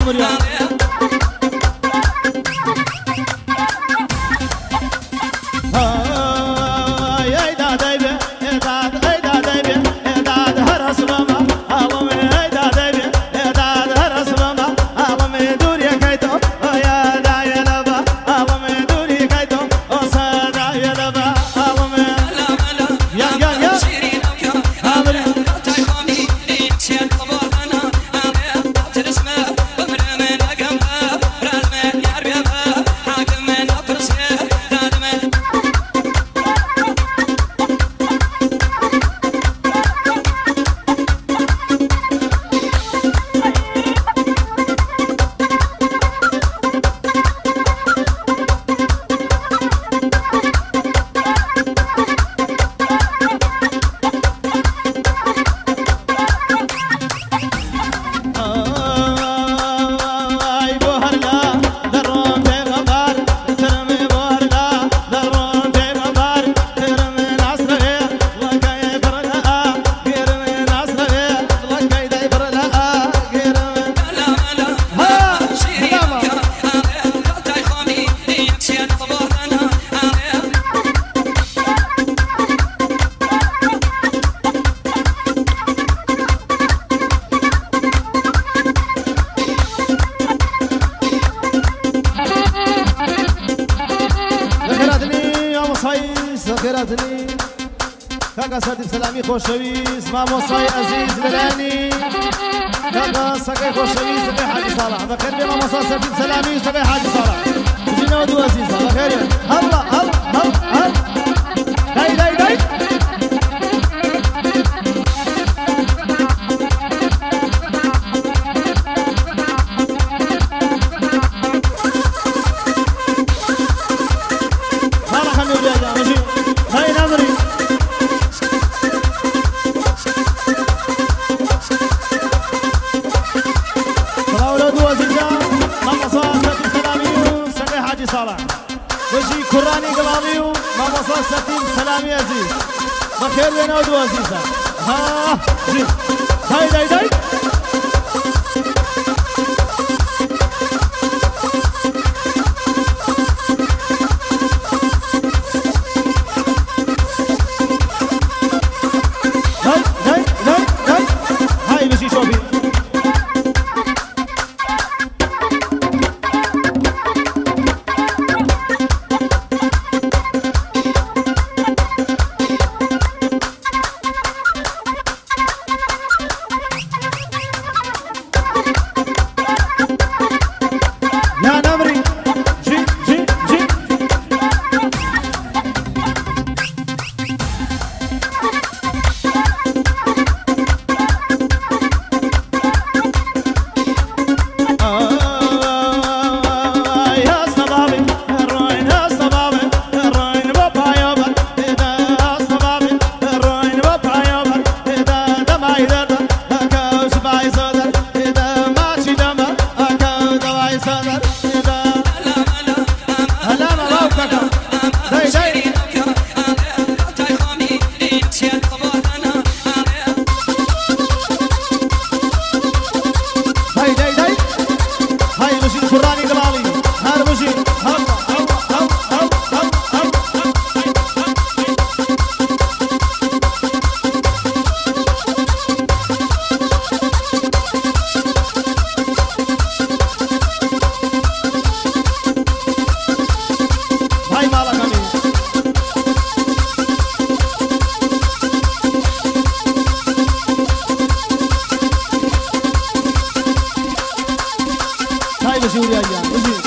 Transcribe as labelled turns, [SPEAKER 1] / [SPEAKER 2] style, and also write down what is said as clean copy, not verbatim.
[SPEAKER 1] مريم خيراتني كاكا سادي سلامي خوشويس ماموساي عزيز لراني كاكا ساكي خوشويس سبي حاجي صالح بخير بي ماموسا سادي سلامي سبي حاجي صالح جينا ودو عزيزة بخير هلا هلا هلا هلا داي داي داي بجي كراني قلابيو ما مصاص ستين سلامي عزيز بخير بينا ودو عزيزة ها جي داي داي داي داي داي داي هاي بجي شوفي بجي ورياجان بجي